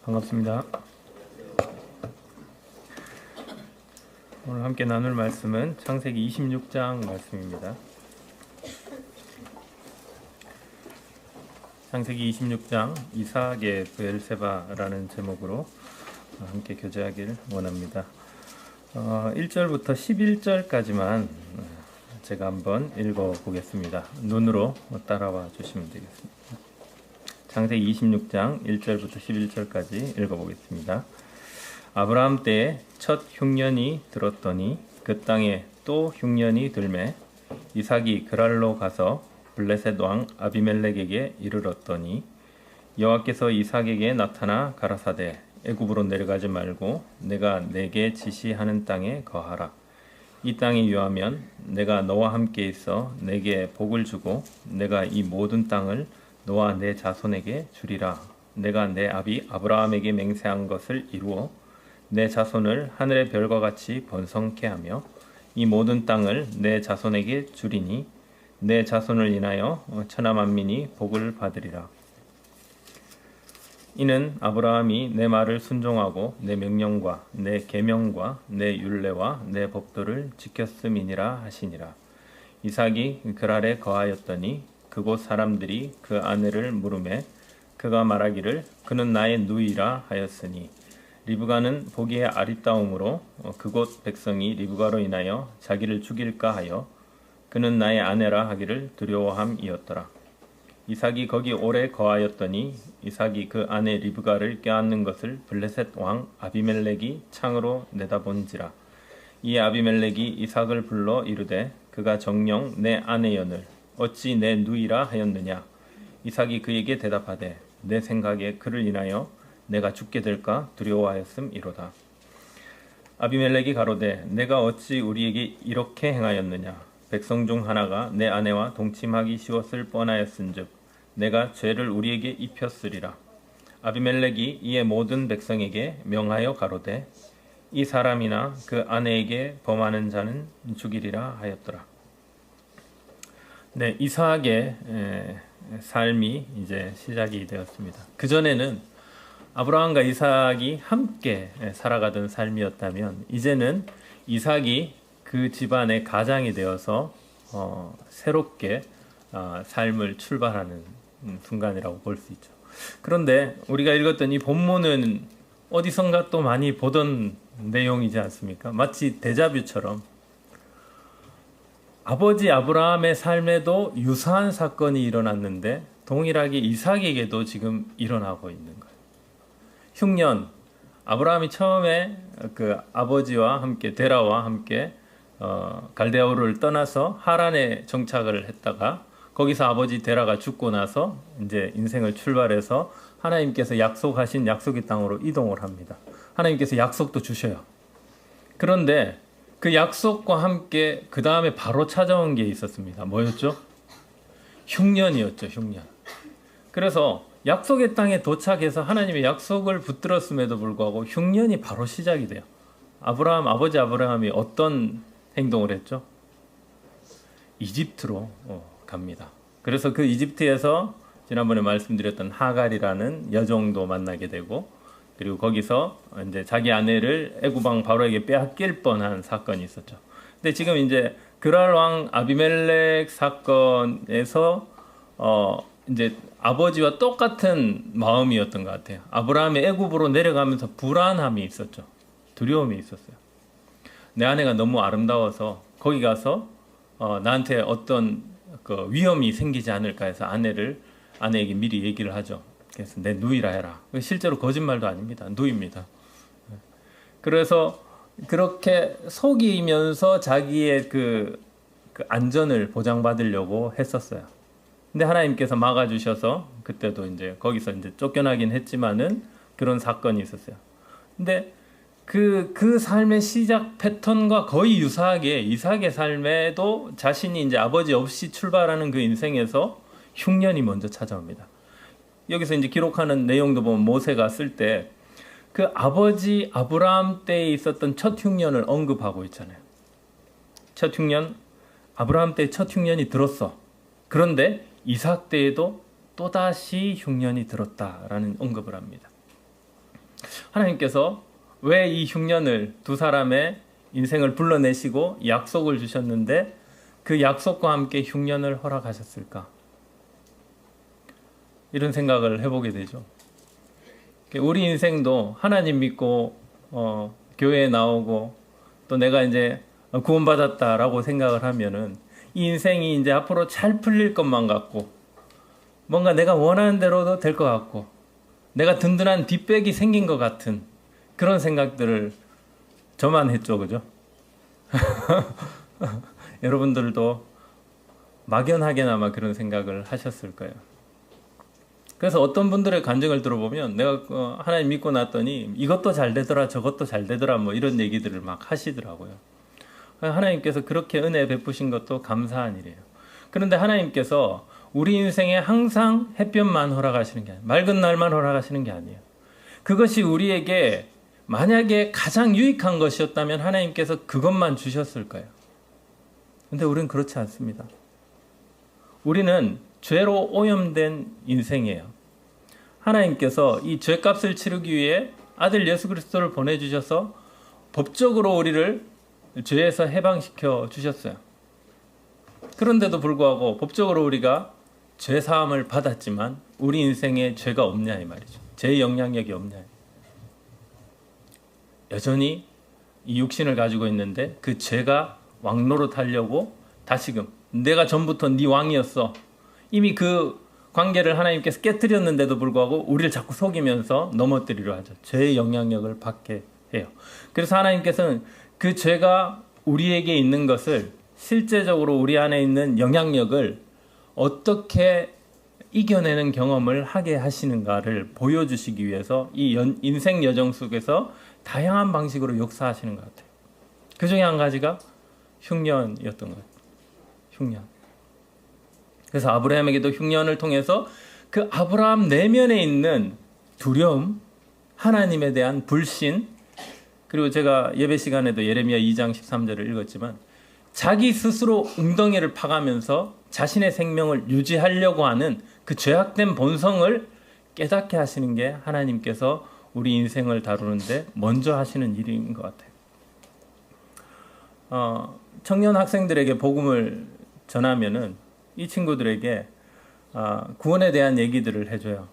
반갑습니다. 오늘 함께 나눌 말씀은 창세기 26장 말씀입니다. 창세기 26장 이삭의 브엘세바라는 제목으로 함께 교제하길 원합니다. 1절부터 11절까지만 제가 한번 읽어보겠습니다. 눈으로 따라와 주시면 되겠습니다. 창세기 26장 1절부터 11절까지 읽어보겠습니다. 아브라함 때에 첫 흉년이 들었더니 그 땅에 또 흉년이 들매 이삭이 그랄로 가서 블레셋 왕 아비멜렉에게 이르렀더니 여호와께서 이삭에게 나타나 가라사대 애굽으로 내려가지 말고 내가 내게 지시하는 땅에 거하라. 이 땅이 유하면 내가 너와 함께 있어 내게 복을 주고 내가 이 모든 땅을 너와 내 자손에게 주리라. 내가 내 아비 아브라함에게 맹세한 것을 이루어 내 자손을 하늘의 별과 같이 번성케 하며 이 모든 땅을 내 자손에게 주리니 내 자손을 인하여 천하 만민이 복을 받으리라. 이는 아브라함이 내 말을 순종하고 내 명령과 내 계명과 내 율례와 내 법도를 지켰음이니라 하시니라. 이삭이 그랄에 거하였더니 그곳 사람들이 그 아내를 물으매 그가 말하기를 그는 나의 누이라 하였으니 리브가는 보기에 아리따움으로 그곳 백성이 리브가로 인하여 자기를 죽일까 하여 그는 나의 아내라 하기를 두려워함이었더라. 이삭이 거기 오래 거하였더니 이삭이 그 아내 리브가를 껴안는 것을 블레셋 왕 아비멜렉이 창으로 내다본지라. 이 아비멜렉이 이삭을 불러 이르되 그가 정녕 내 아내여늘 어찌 내 누이라 하였느냐. 이삭이 그에게 대답하되 내 생각에 그를 인하여 내가 죽게 될까 두려워하였음이로다. 아비멜렉이 가로되 내가 어찌 우리에게 이렇게 행하였느냐. 백성 중 하나가 내 아내와 동침하기 쉬웠을 뻔하였은즉 내가 죄를 우리에게 입혔으리라. 아비멜렉이 이에 모든 백성에게 명하여 가로되 이 사람이나 그 아내에게 범하는 자는 죽이리라 하였더라. 네, 이삭의 삶이 이제 시작이 되었습니다. 그 전에는 아브라함과 이삭이 함께 살아가던 삶이었다면 이제는 이삭이 그 집안의 가장이 되어서 새롭게 삶을 출발하는 순간이라고 볼 수 있죠. 그런데 우리가 읽었던 이 본문은 어디선가 또 많이 보던 내용이지 않습니까? 마치 데자뷰처럼 아버지 아브라함의 삶에도 유사한 사건이 일어났는데 동일하게 이삭에게도 지금 일어나고 있는 거예요. 흉년, 아브라함이 처음에 그 아버지와 함께 데라와 함께 갈대아우르를 떠나서 하란에 정착을 했다가 거기서 아버지 데라가 죽고 나서 이제 인생을 출발해서 하나님께서 약속하신 약속의 땅으로 이동을 합니다. 하나님께서 약속도 주셔요. 그런데 그 약속과 함께 그 다음에 바로 찾아온 게 있었습니다. 뭐였죠? 흉년이었죠. 흉년. 그래서 약속의 땅에 도착해서 하나님의 약속을 붙들었음에도 불구하고 흉년이 바로 시작이 돼요. 아버지 아브라함이 어떤 행동을 했죠? 이집트로 갑니다. 그래서 그 이집트에서 지난번에 말씀드렸던 하갈이라는 여종도 만나게 되고 그리고 거기서 이제 자기 아내를 애굽 왕 바로에게 빼앗길 뻔한 사건이 있었죠. 근데 지금 이제 그랄 왕 아비멜렉 사건에서 이제 아버지와 똑같은 마음이었던 것 같아요. 아브라함이 애굽으로 내려가면서 불안함이 있었죠. 두려움이 있었어요. 내 아내가 너무 아름다워서 거기 가서 나한테 어떤 그 위험이 생기지 않을까 해서 아내에게 미리 얘기를 하죠. 그래서 내 누이라 해라. 실제로 거짓말도 아닙니다. 누이입니다. 그래서 그렇게 속이면서 자기의 그 안전을 보장받으려고 했었어요. 근데 하나님께서 막아주셔서 그때도 이제 거기서 이제 쫓겨나긴 했지만은 그런 사건이 있었어요. 근데 그 삶의 시작 패턴과 거의 유사하게 이삭의 삶에도 자신이 이제 아버지 없이 출발하는 그 인생에서 흉년이 먼저 찾아옵니다. 여기서 이제 기록하는 내용도 보면 모세가 쓸 때 그 아버지 아브라함 때에 있었던 첫 흉년을 언급하고 있잖아요. 첫 흉년, 아브라함 때 첫 흉년이 들었어. 그런데 이삭 때에도 또다시 흉년이 들었다라는 언급을 합니다. 하나님께서 왜 이 흉년을 두 사람의 인생을 불러내시고 약속을 주셨는데 그 약속과 함께 흉년을 허락하셨을까? 이런 생각을 해보게 되죠. 우리 인생도 하나님 믿고 교회에 나오고 또 내가 이제 구원받았다라고 생각을 하면은 이 인생이 이제 앞으로 잘 풀릴 것만 같고 뭔가 내가 원하는 대로도 될 것 같고 내가 든든한 뒷백이 생긴 것 같은 그런 생각들을 저만 했죠, 그죠? 여러분들도 막연하게나마 그런 생각을 하셨을 거예요. 그래서 어떤 분들의 간증을 들어보면 내가 하나님 믿고 났더니 이것도 잘 되더라 저것도 잘 되더라 뭐 이런 얘기들을 막 하시더라고요. 하나님께서 그렇게 은혜 베푸신 것도 감사한 일이에요. 그런데 하나님께서 우리 인생에 항상 햇볕만 허락하시는 게 아니에요. 맑은 날만 허락하시는 게 아니에요. 그것이 우리에게 만약에 가장 유익한 것이었다면 하나님께서 그것만 주셨을 거예요. 근데 우리는 그렇지 않습니다. 우리는 죄로 오염된 인생이에요. 하나님께서 이 죄값을 치르기 위해 아들 예수 그리스도를 보내주셔서 법적으로 우리를 죄에서 해방시켜 주셨어요. 그런데도 불구하고 법적으로 우리가 죄 사함을 받았지만 우리 인생에 죄가 없냐 이 말이죠. 죄의 영향력이 없냐. 여전히 이 육신을 가지고 있는데 그 죄가 왕노릇하려고 다시금 내가 전부터 네 왕이었어. 이미 그 관계를 하나님께서 깨뜨렸는데도 불구하고 우리를 자꾸 속이면서 넘어뜨리려 하죠. 죄의 영향력을 받게 해요. 그래서 하나님께서는 그 죄가 우리에게 있는 것을 실제적으로 우리 안에 있는 영향력을 어떻게 이겨내는 경험을 하게 하시는가를 보여주시기 위해서 이 인생 여정 속에서 다양한 방식으로 역사하시는 것 같아요. 그 중에 한 가지가 흉년이었던 것 같아요. 흉년. 그래서 아브라함에게도 흉년을 통해서 그 아브라함 내면에 있는 두려움, 하나님에 대한 불신, 그리고 제가 예배 시간에도 예레미야 2장 13절을 읽었지만 자기 스스로 웅덩이를 파가면서 자신의 생명을 유지하려고 하는 그 죄악된 본성을 깨닫게 하시는 게 하나님께서 우리 인생을 다루는데 먼저 하시는 일인 것 같아요. 청년 학생들에게 복음을 전하면은 이 친구들에게 구원에 대한 얘기들을 해줘요.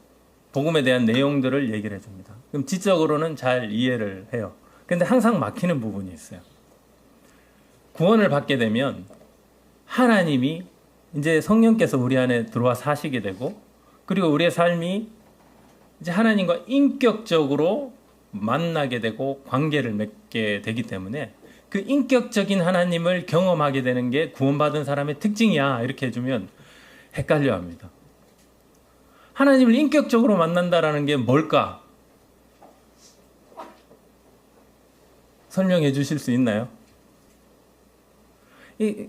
복음에 대한 내용들을 얘기를 해줍니다. 그럼 지적으로는 잘 이해를 해요. 근데 항상 막히는 부분이 있어요. 구원을 받게 되면 하나님이 이제 성령께서 우리 안에 들어와 사시게 되고 그리고 우리의 삶이 이제 하나님과 인격적으로 만나게 되고 관계를 맺게 되기 때문에 그 인격적인 하나님을 경험하게 되는 게 구원받은 사람의 특징이야 이렇게 해주면 헷갈려 합니다. 하나님을 인격적으로 만난다라는 게 뭘까? 설명해 주실 수 있나요?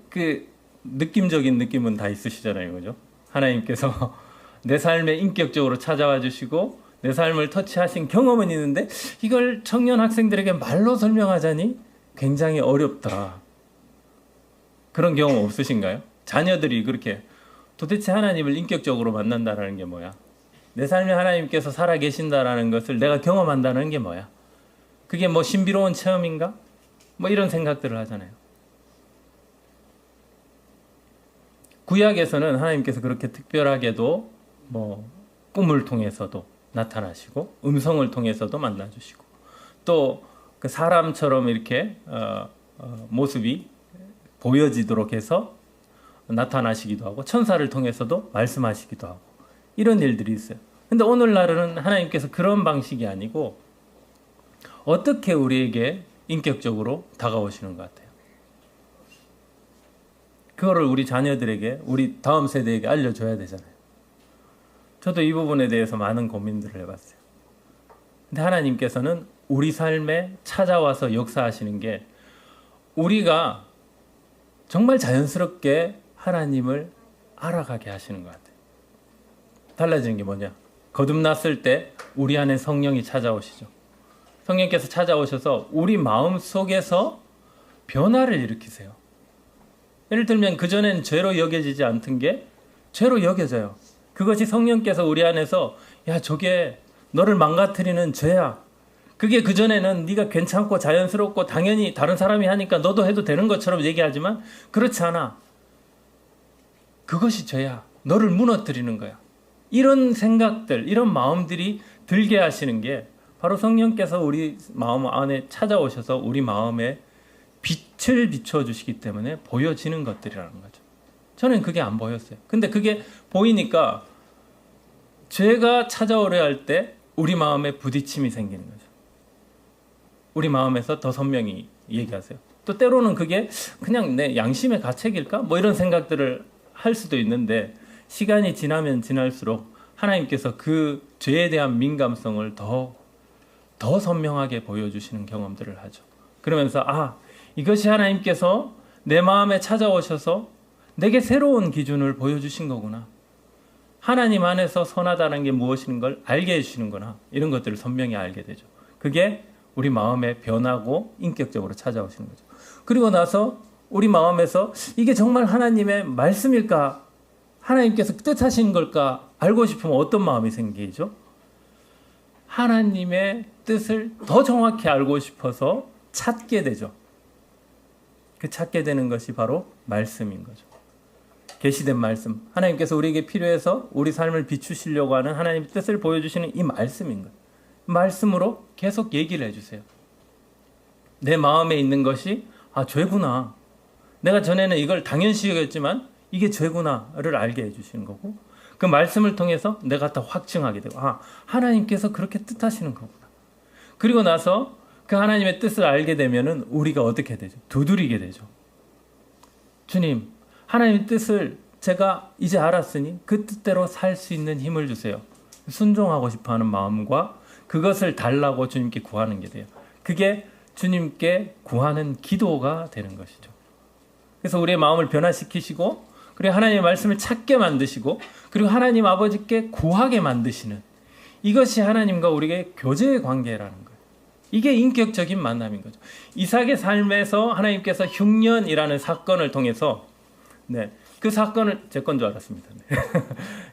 그 느낌적인 느낌은 다 있으시잖아요, 그죠? 하나님께서 내 삶에 인격적으로 찾아와 주시고 내 삶을 터치하신 경험은 있는데 이걸 청년 학생들에게 말로 설명하자니 굉장히 어렵다. 그런 경험 없으신가요? 자녀들이 그렇게 도대체 하나님을 인격적으로 만난다는 게 뭐야? 내 삶에 하나님께서 살아 계신다라는 것을 내가 경험한다는 게 뭐야? 그게 뭐 신비로운 체험인가? 뭐 이런 생각들을 하잖아요. 구약에서는 하나님께서 그렇게 특별하게도 뭐 꿈을 통해서도 나타나시고 음성을 통해서도 만나주시고 또 그 사람처럼 이렇게 모습이 보여지도록 해서 나타나시기도 하고 천사를 통해서도 말씀하시기도 하고 이런 일들이 있어요. 근데 오늘날은 하나님께서 그런 방식이 아니고 어떻게 우리에게 인격적으로 다가오시는 것 같아요. 그거를 우리 자녀들에게, 우리 다음 세대에게 알려줘야 되잖아요. 저도 이 부분에 대해서 많은 고민들을 해봤어요. 근데 하나님께서는 우리 삶에 찾아와서 역사하시는 게 우리가 정말 자연스럽게 하나님을 알아가게 하시는 것 같아요. 달라지는 게 뭐냐? 거듭났을 때 우리 안에 성령이 찾아오시죠. 성령께서 찾아오셔서 우리 마음 속에서 변화를 일으키세요. 예를 들면 그전엔 죄로 여겨지지 않던 게 죄로 여겨져요. 그것이 성령께서 우리 안에서 야 저게 너를 망가뜨리는 죄야. 그게 그전에는 네가 괜찮고 자연스럽고 당연히 다른 사람이 하니까 너도 해도 되는 것처럼 얘기하지만 그렇지 않아. 그것이 죄야. 너를 무너뜨리는 거야. 이런 생각들, 이런 마음들이 들게 하시는 게 바로 성령께서 우리 마음 안에 찾아오셔서 우리 마음에 빛을 비춰주시기 때문에 보여지는 것들이라는 거죠. 저는 그게 안 보였어요. 근데 그게 보이니까 죄가 찾아오려 할 때 우리 마음에 부딪힘이 생기는 거죠. 우리 마음에서 더 선명히 얘기하세요. 또 때로는 그게 그냥 내 양심의 가책일까? 뭐 이런 생각들을 할 수도 있는데 시간이 지나면 지날수록 하나님께서 그 죄에 대한 민감성을 더 선명하게 보여주시는 경험들을 하죠. 그러면서 이것이 하나님께서 내 마음에 찾아오셔서 내게 새로운 기준을 보여주신 거구나. 하나님 안에서 선하다는 게 무엇인 걸 알게 해주시는구나. 이런 것들을 선명히 알게 되죠. 그게 우리 마음에 변하고 인격적으로 찾아오시는 거죠. 그리고 나서 우리 마음에서 이게 정말 하나님의 말씀일까? 하나님께서 뜻하신 걸까? 알고 싶으면 어떤 마음이 생기죠? 하나님의 뜻을 더 정확히 알고 싶어서 찾게 되죠. 그 찾게 되는 것이 바로 말씀인 거죠. 계시된 말씀. 하나님께서 우리에게 필요해서 우리 삶을 비추시려고 하는 하나님의 뜻을 보여주시는 이 말씀인 거예요. 말씀으로 계속 얘기를 해주세요. 내 마음에 있는 것이 죄구나. 내가 전에는 이걸 당연시 여겼지만 이게 죄구나를 알게 해주시는 거고 그 말씀을 통해서 내가 더 확증하게 되고 하나님께서 그렇게 뜻하시는 거구나. 그리고 나서 그 하나님의 뜻을 알게 되면은 우리가 어떻게 되죠? 두드리게 되죠. 주님, 하나님의 뜻을 제가 이제 알았으니 그 뜻대로 살 수 있는 힘을 주세요. 순종하고 싶어하는 마음과 그것을 달라고 주님께 구하는 게 돼요. 그게 주님께 구하는 기도가 되는 것이죠. 그래서 우리의 마음을 변화시키시고 그리고 하나님의 말씀을 찾게 만드시고 그리고 하나님 아버지께 구하게 만드시는 이것이 하나님과 우리의 교제의 관계라는 거예요. 이게 인격적인 만남인 거죠. 이삭의 삶에서 하나님께서 흉년이라는 사건을 통해서 그 사건을 제 건 줄 알았습니다.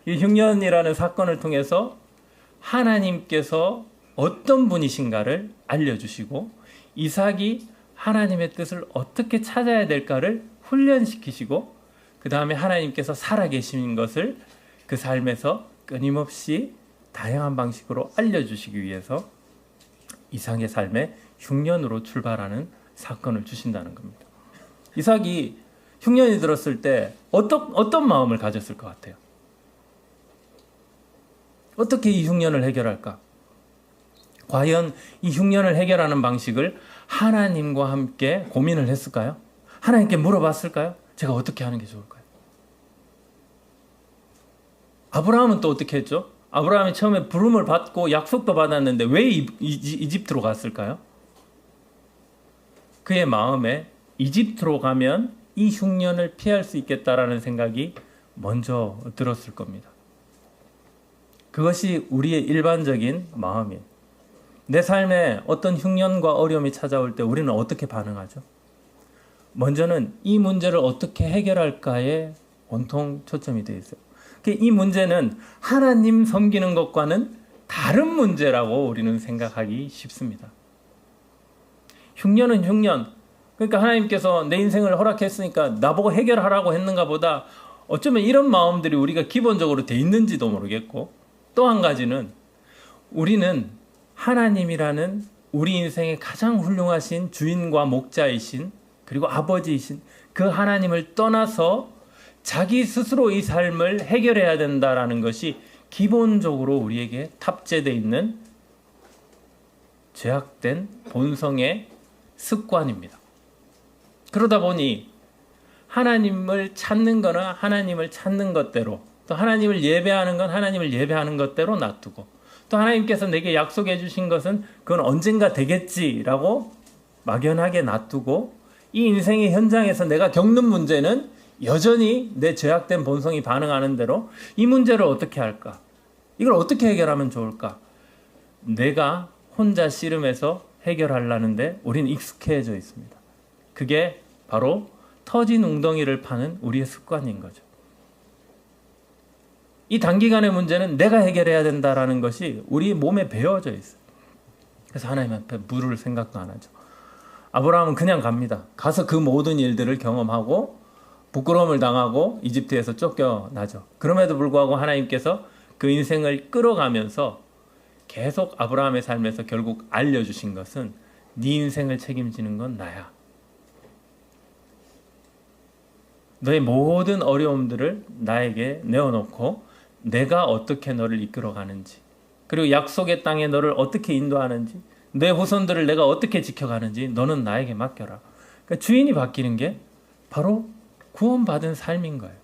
이 흉년이라는 사건을 통해서 하나님께서 어떤 분이신가를 알려주시고 이삭이 하나님의 뜻을 어떻게 찾아야 될까를 훈련시키시고 그 다음에 하나님께서 살아계신 것을 그 삶에서 끊임없이 다양한 방식으로 알려주시기 위해서 이삭의 삶에 흉년으로 출발하는 사건을 주신다는 겁니다. 이삭이 흉년이 들었을 때 어떤 마음을 가졌을 것 같아요? 어떻게 이 흉년을 해결할까? 과연 이 흉년을 해결하는 방식을 하나님과 함께 고민을 했을까요? 하나님께 물어봤을까요? 제가 어떻게 하는 게 좋을까요? 아브라함은 또 어떻게 했죠? 아브라함이 처음에 부름을 받고 약속도 받았는데 왜 이집트로 갔을까요? 그의 마음에 이집트로 가면 이 흉년을 피할 수 있겠다라는 생각이 먼저 들었을 겁니다. 그것이 우리의 일반적인 마음이에요. 내 삶에 어떤 흉년과 어려움이 찾아올 때 우리는 어떻게 반응하죠? 먼저는 이 문제를 어떻게 해결할까에 온통 초점이 되어 있어요. 이 문제는 하나님 섬기는 것과는 다른 문제라고 우리는 생각하기 쉽습니다. 흉년은 흉년. 그러니까 하나님께서 내 인생을 허락했으니까 나보고 해결하라고 했는가 보다 어쩌면 이런 마음들이 우리가 기본적으로 돼 있는지도 모르겠고 또 한 가지는 우리는 하나님이라는 우리 인생의 가장 훌륭하신 주인과 목자이신 그리고 아버지이신 그 하나님을 떠나서 자기 스스로 이 삶을 해결해야 된다라는 것이 기본적으로 우리에게 탑재되어 있는 죄악된 본성의 습관입니다. 그러다 보니 하나님을 찾는 거나 하나님을 찾는 것대로 또 하나님을 예배하는 건 하나님을 예배하는 것대로 놔두고 또 하나님께서 내게 약속해 주신 것은 그건 언젠가 되겠지라고 막연하게 놔두고 이 인생의 현장에서 내가 겪는 문제는 여전히 내 죄악된 본성이 반응하는 대로 이 문제를 어떻게 할까? 이걸 어떻게 해결하면 좋을까? 내가 혼자 씨름해서 해결하려는데 우리는 익숙해져 있습니다. 그게 바로 터진 웅덩이를 파는 우리의 습관인 거죠. 이 단기간의 문제는 내가 해결해야 된다라는 것이 우리 몸에 배어져 있어요. 그래서 하나님 앞에 물을 생각도 안 하죠. 아브라함은 그냥 갑니다. 가서 그 모든 일들을 경험하고 부끄러움을 당하고 이집트에서 쫓겨나죠. 그럼에도 불구하고 하나님께서 그 인생을 끌어가면서 계속 아브라함의 삶에서 결국 알려주신 것은 네 인생을 책임지는 건 나야. 너의 모든 어려움들을 나에게 내어놓고 내가 어떻게 너를 이끌어가는지, 그리고 약속의 땅에 너를 어떻게 인도하는지, 내 후손들을 내가 어떻게 지켜가는지 너는 나에게 맡겨라. 그러니까 주인이 바뀌는 게 바로 구원받은 삶인 거예요.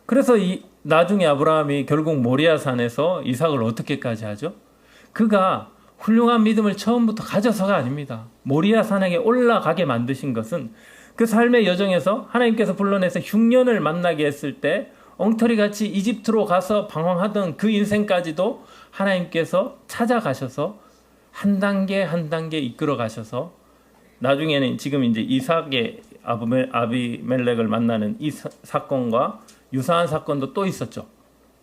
그래서 나중에 아브라함이 결국 모리아산에서 이삭을 어떻게까지 하죠? 그가 훌륭한 믿음을 처음부터 가져서가 아닙니다. 모리아산에게 올라가게 만드신 것은 그 삶의 여정에서 하나님께서 불러내서 흉년을 만나게 했을 때 엉터리같이 이집트로 가서 방황하던 그 인생까지도 하나님께서 찾아가셔서 한 단계 한 단계 이끌어 가셔서 나중에는 지금 이제 이삭의 아비멜렉을 만나는 이 사건과 유사한 사건도 또 있었죠.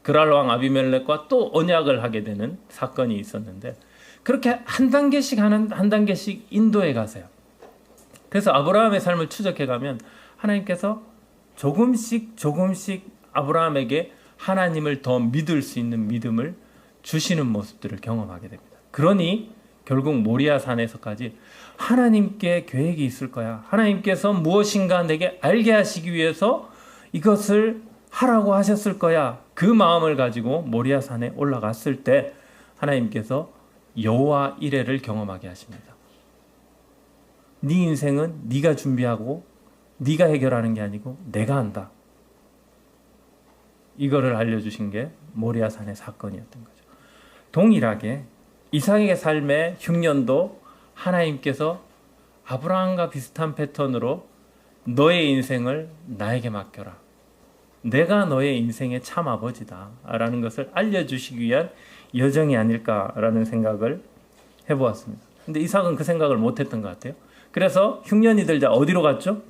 그랄 왕 아비멜렉과 또 언약을 하게 되는 사건이 있었는데 그렇게 한 단계씩 한 단계씩 인도해 가세요. 그래서 아브라함의 삶을 추적해 가면 하나님께서 조금씩 아브라함에게 하나님을 더 믿을 수 있는 믿음을 주시는 모습들을 경험하게 됩니다. 그러니 결국 모리아산에서까지 하나님께 계획이 있을 거야. 하나님께서 무엇인가 내게 알게 하시기 위해서 이것을 하라고 하셨을 거야. 그 마음을 가지고 모리아산에 올라갔을 때 하나님께서 여호와 이레를 경험하게 하십니다. 네 인생은 네가 준비하고 네가 해결하는 게 아니고 내가 한다. 이거를 알려주신 게 모리아산의 사건이었던 거죠. 동일하게 이삭의 삶의 흉년도 하나님께서 아브라함과 비슷한 패턴으로 너의 인생을 나에게 맡겨라. 내가 너의 인생의 참 아버지다 라는 것을 알려주시기 위한 여정이 아닐까라는 생각을 해보았습니다. 근데 이삭은 그 생각을 못했던 것 같아요. 그래서 흉년이 들자 어디로 갔죠?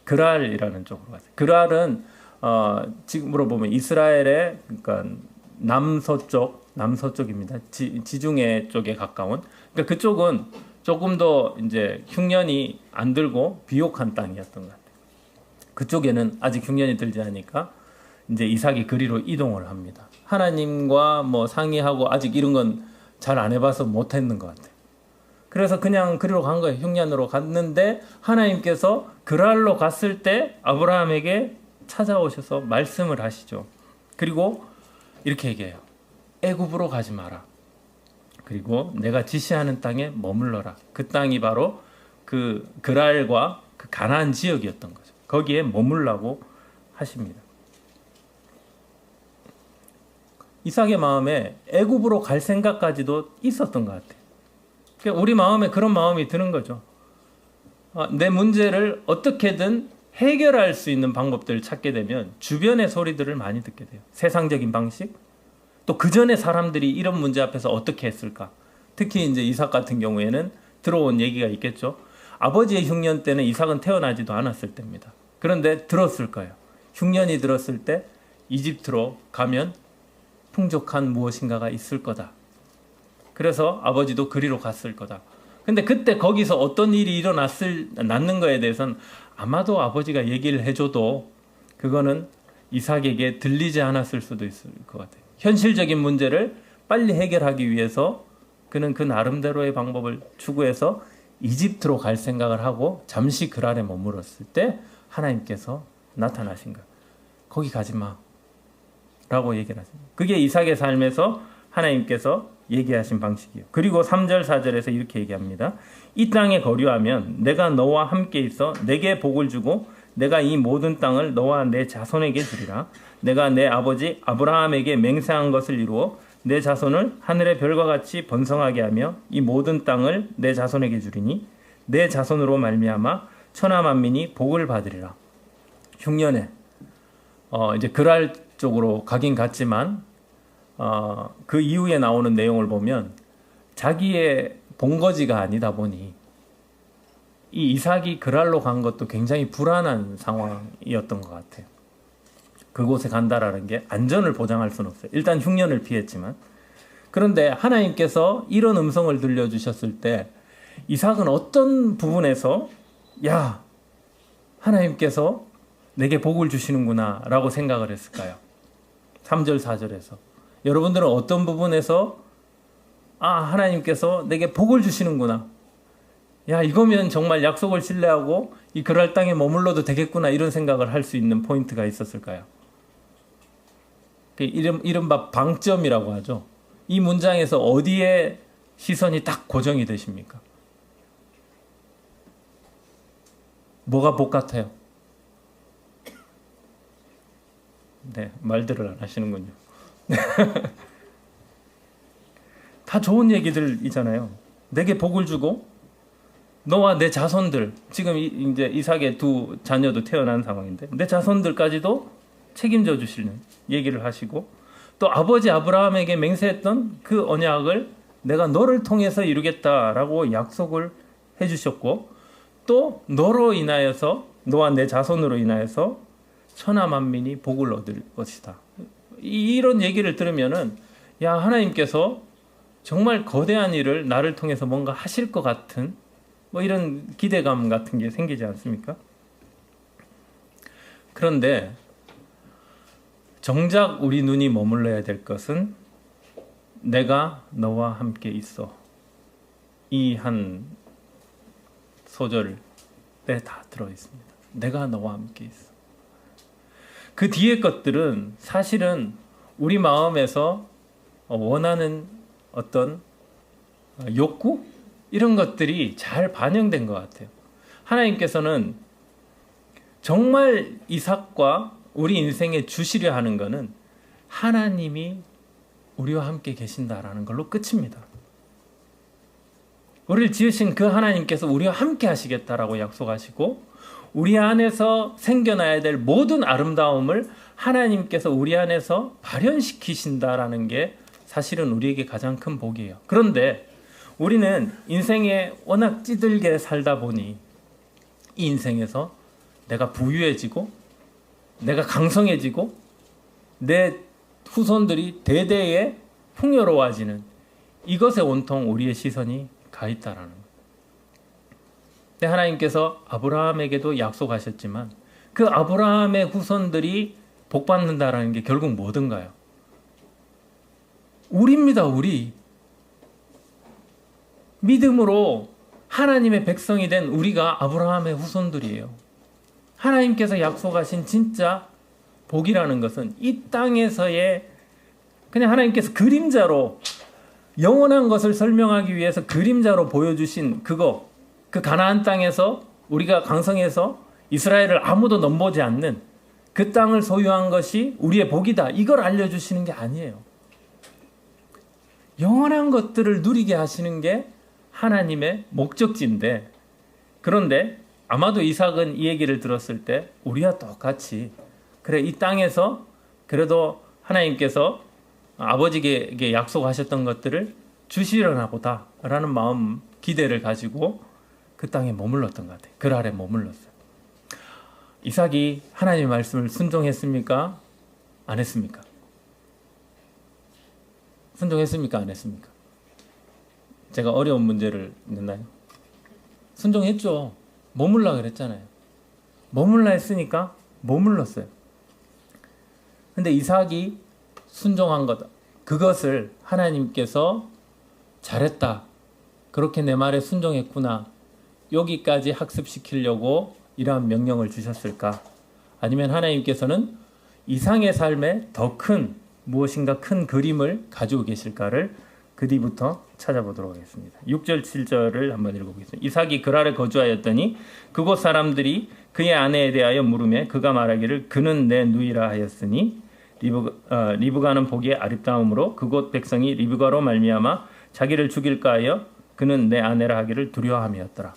그랄이라는 쪽으로 갔어요. 그랄은 지금으로 보면 이스라엘의 그러니까 남서쪽입니다. 지중해 쪽에 가까운. 그러니까 그쪽은 조금 더 이제 흉년이 안 들고 비옥한 땅이었던 것 같아요. 그쪽에는 아직 흉년이 들지 않으니까 이제 이삭이 그리로 이동을 합니다. 하나님과 뭐 상의하고 아직 이런 건 잘 안 해봐서 못했는 것 같아요. 그래서 그냥 그리로 간 거예요. 흉년으로 갔는데 하나님께서 그랄로 갔을 때 아브라함에게 찾아오셔서 말씀을 하시죠. 그리고 이렇게 얘기해요. 애굽으로 가지 마라. 그리고 내가 지시하는 땅에 머물러라. 그 땅이 바로 그 그랄과 그 가나안 지역이었던 거죠. 거기에 머물라고 하십니다. 이삭의 마음에 애굽으로 갈 생각까지도 있었던 것 같아요. 그러니까 우리 마음에 그런 마음이 드는 거죠. 내 문제를 어떻게든 해결할 수 있는 방법들을 찾게 되면 주변의 소리들을 많이 듣게 돼요. 세상적인 방식, 또 그 전에 사람들이 이런 문제 앞에서 어떻게 했을까? 특히 이제 이삭 같은 경우에는 들어온 얘기가 있겠죠. 아버지의 흉년 때는 이삭은 태어나지도 않았을 때입니다. 그런데 들었을 거예요. 흉년이 들었을 때 이집트로 가면 풍족한 무엇인가가 있을 거다. 그래서 아버지도 그리로 갔을 거다. 근데 그때 거기서 어떤 일이 났는 거에 대해서는 아마도 아버지가 얘기를 해줘도 그거는 이삭에게 들리지 않았을 수도 있을 것 같아요. 현실적인 문제를 빨리 해결하기 위해서 그는 그 나름대로의 방법을 추구해서 이집트로 갈 생각을 하고 잠시 그랄에 머물었을 때 하나님께서 나타나신 거예요. 거기 가지 마 라고 얘기를 하십니다. 그게 이삭의 삶에서 하나님께서 얘기하신 방식이에요. 그리고 3절 4절에서 이렇게 얘기합니다. 이 땅에 거류하면 내가 너와 함께 있어 내게 복을 주고 내가 이 모든 땅을 너와 내 자손에게 주리라. 내가 내 아버지 아브라함에게 맹세한 것을 이루어 내 자손을 하늘의 별과 같이 번성하게 하며 이 모든 땅을 내 자손에게 주리니 내 자손으로 말미암아 천하 만민이 복을 받으리라. 흉년에 이제 그랄 쪽으로 가긴 갔지만 그 이후에 나오는 내용을 보면 자기의 본거지가 아니다 보니 이 이삭이 그랄로 간 것도 굉장히 불안한 상황이었던 것 같아요. 그곳에 간다라는 게 안전을 보장할 수는 없어요. 일단 흉년을 피했지만 그런데 하나님께서 이런 음성을 들려주셨을 때 이삭은 어떤 부분에서 야, 하나님께서 내게 복을 주시는구나 라고 생각을 했을까요? 3절 4절에서 여러분들은 어떤 부분에서 하나님께서 내게 복을 주시는구나, 야, 이거면 정말 약속을 신뢰하고 이 그랄 땅에 머물러도 되겠구나, 이런 생각을 할 수 있는 포인트가 있었을까요? 이른바 방점이라고 하죠. 이 문장에서 어디에 시선이 딱 고정이 되십니까? 뭐가 복 같아요? 네, 말들을 안 하시는군요. 다 좋은 얘기들이잖아요. 내게 복을 주고 너와 내 자손들, 지금 이제 이삭의 두 자녀도 태어난 상황인데 내 자손들까지도 책임져 주시는 얘기를 하시고, 또 아버지 아브라함에게 맹세했던 그 언약을 내가 너를 통해서 이루겠다라고 약속을 해주셨고, 또 너로 인하여서, 너와 내 자손으로 인하여서 천하 만민이 복을 얻을 것이다. 이런 얘기를 들으면은 야, 하나님께서 정말 거대한 일을 나를 통해서 뭔가 하실 것 같은 이런 기대감 같은 게 생기지 않습니까? 그런데 정작 우리 눈이 머물러야 될 것은 내가 너와 함께 있어, 이 한 소절에 다 들어있습니다. 내가 너와 함께 있어. 그 뒤에 것들은 사실은 우리 마음에서 원하는 어떤 욕구? 이런 것들이 잘 반영된 것 같아요. 하나님께서는 정말 이삭과 우리 인생에 주시려 하는 것은 하나님이 우리와 함께 계신다라는 걸로 끝입니다. 우리를 지으신 그 하나님께서 우리와 함께 하시겠다라고 약속하시고, 우리 안에서 생겨나야 될 모든 아름다움을 하나님께서 우리 안에서 발현시키신다라는 게 사실은 우리에게 가장 큰 복이에요. 그런데 우리는 인생에 워낙 찌들게 살다 보니 이 인생에서 내가 부유해지고 내가 강성해지고 내 후손들이 대대에 풍요로워지는 이것에 온통 우리의 시선이 가 있다라는 거예요. 근데 하나님께서 아브라함에게도 약속하셨지만 그 아브라함의 후손들이 복받는다라는 게 결국 뭐든가요? 우리입니다. 우리. 믿음으로 하나님의 백성이 된 우리가 아브라함의 후손들이에요. 하나님께서 약속하신 진짜 복이라는 것은 이 땅에서의 그냥 하나님께서 그림자로, 영원한 것을 설명하기 위해서 그림자로 보여주신 그거, 그 가나안 땅에서 우리가 강성해서 이스라엘을 아무도 넘보지 않는 그 땅을 소유한 것이 우리의 복이다, 이걸 알려주시는 게 아니에요. 영원한 것들을 누리게 하시는 게 하나님의 목적지인데, 그런데 아마도 이삭은 이 얘기를 들었을 때 우리와 똑같이 그래, 이 땅에서 그래도 하나님께서 아버지에게 약속하셨던 것들을 주시려나 보다 라는 마음, 기대를 가지고 그 땅에 머물렀던 것 같아요. 그 아래 머물렀어요. 이삭이 하나님의 말씀을 순종했습니까? 안 했습니까? 순종했습니까? 안 했습니까? 제가 어려운 문제를 냈나요? 순종했죠. 머물라 그랬잖아요. 머물라 했으니까 머물렀어요. 근데 이삭이 순종한 것, 그것을 하나님께서 잘했다, 그렇게 내 말에 순종했구나, 여기까지 학습시키려고 이러한 명령을 주셨을까? 아니면 하나님께서는 이상의 삶에 더 큰 무엇인가 큰 그림을 가지고 계실까를 그 뒤부터 찾아보도록 하겠습니다. 6절 7절을 한번 읽어보겠습니다. 이삭이 그랄에 거주하였더니 그곳 사람들이 그의 아내에 대하여 물으매 그가 말하기를 그는 내 누이라 하였으니 리브가는 보기에 아름다움으로 그곳 백성이 리브가로 말미암아 자기를 죽일까 하여 그는 내 아내라 하기를 두려워함이었더라.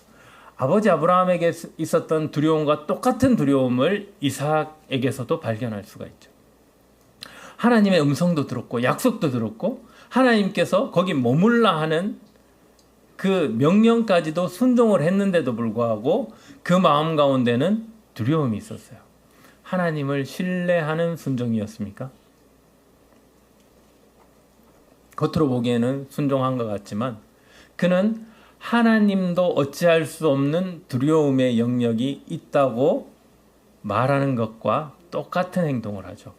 아버지 아브라함에게 있었던 두려움과 똑같은 두려움을 이삭에게서도 발견할 수가 있죠. 하나님의 음성도 들었고 약속도 들었고 하나님께서 거기 머물라 하는 그 명령까지도 순종을 했는데도 불구하고 그 마음 가운데는 두려움이 있었어요. 하나님을 신뢰하는 순종이었습니까? 겉으로 보기에는 순종한 것 같지만 그는 하나님도 어찌할 수 없는 두려움의 영역이 있다고 말하는 것과 똑같은 행동을 하죠.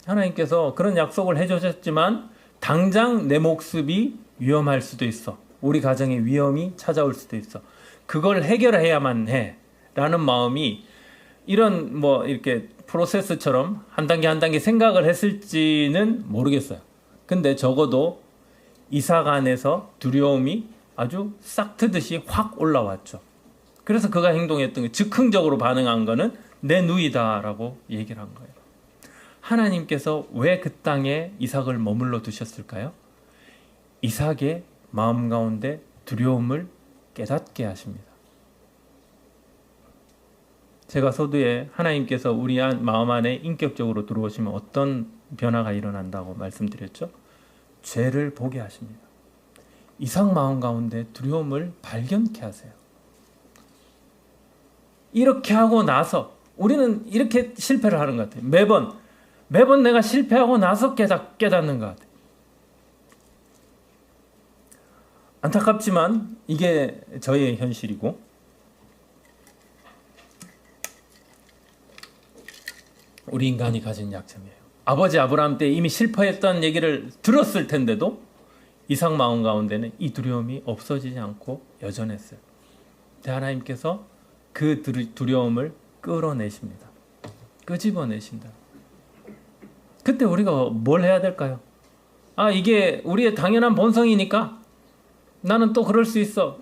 하나님께서 그런 약속을 해주셨지만 당장 내 목숨이 위험할 수도 있어. 우리 가정에 위험이 찾아올 수도 있어. 그걸 해결해야만 해. 라는 마음이 이런 뭐 이렇게 프로세스처럼 한 단계 한 단계 생각을 했을지는 모르겠어요. 근데 적어도 이삭 안에서 두려움이 아주 싹 트듯이 확 올라왔죠. 그래서 그가 행동했던 게 즉흥적으로 반응한 거는 내 누이다라고 얘기를 한 거예요. 하나님께서 왜 그 땅에 이삭을 머물러 두셨을까요? 이삭의 마음 가운데 두려움을 깨닫게 하십니다. 제가 서두에 하나님께서 우리 마음 안에 인격적으로 들어오시면 어떤 변화가 일어난다고 말씀드렸죠? 죄를 보게 하십니다. 이삭 마음 가운데 두려움을 발견케 하세요. 이렇게 하고 나서 우리는 이렇게 실패를 하는 것 같아요. 매번 내가 실패하고 나서 깨닫는 것 같아요. 안타깝지만 이게 저의 현실이고 우리 인간이 가진 약점이에요. 아버지 아브라함 때 이미 실패했다는 얘기를 들었을 텐데도 이삭 마음 가운데는 이 두려움이 없어지지 않고 여전했어요. 근데 하나님께서 그 두려움을 끌어내십니다. 끄집어내신다. 그때 우리가 뭘 해야 될까요? 이게 우리의 당연한 본성이니까 나는 또 그럴 수 있어.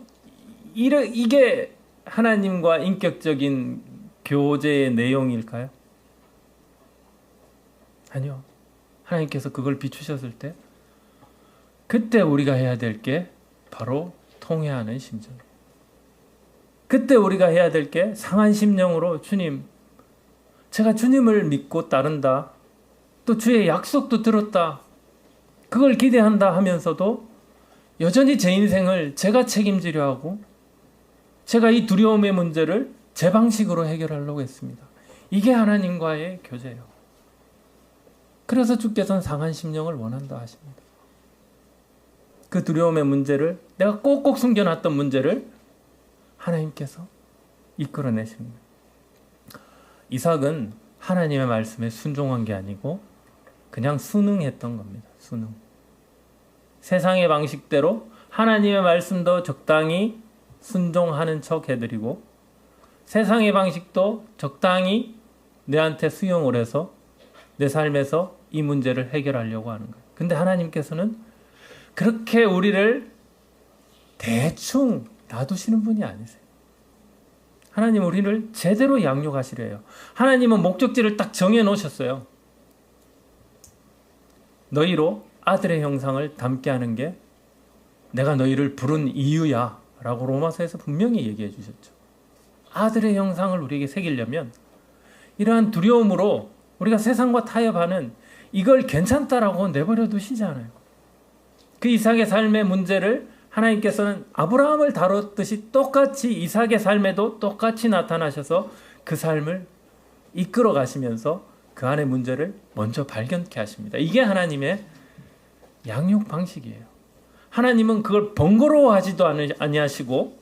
이게 하나님과 인격적인 교제의 내용일까요? 아니요. 하나님께서 그걸 비추셨을 때 그때 우리가 해야 될 게 바로 통회하는 심정이에요. 그때 우리가 해야 될 게 상한 심령으로 주님, 제가 주님을 믿고 따른다. 또 주의 약속도 들었다. 그걸 기대한다 하면서도 여전히 제 인생을 제가 책임지려 하고 제가 이 두려움의 문제를 제 방식으로 해결하려고 했습니다. 이게 하나님과의 교제예요. 그래서 주께서는 상한 심령을 원한다 하십니다. 그 두려움의 문제를 내가 꼭꼭 숨겨놨던 문제를 하나님께서 이끌어내십니다. 이삭은 하나님의 말씀에 순종한 게 아니고 그냥 순응했던 겁니다. 순응. 세상의 방식대로 하나님의 말씀도 적당히 순종하는 척 해드리고 세상의 방식도 적당히 내한테 수용을 해서 내 삶에서 이 문제를 해결하려고 하는 거예요. 근데 하나님께서는 그렇게 우리를 대충 놔두시는 분이 아니세요. 하나님은 우리를 제대로 양육하시려요. 하나님은 목적지를 딱 정해 놓으셨어요. 너희로 아들의 형상을 담게 하는 게 내가 너희를 부른 이유야 라고 로마서에서 분명히 얘기해 주셨죠. 아들의 형상을 우리에게 새기려면 이러한 두려움으로 우리가 세상과 타협하는 이걸 괜찮다라고 내버려 두시지 않아요. 그 이삭의 삶의 문제를 하나님께서는 아브라함을 다뤘듯이 똑같이 이삭의 삶에도 똑같이 나타나셔서 그 삶을 이끌어 가시면서 그 안의 문제를 먼저 발견케 하십니다. 이게 하나님의 양육 방식이에요. 하나님은 그걸 번거로워하지도 아니하시고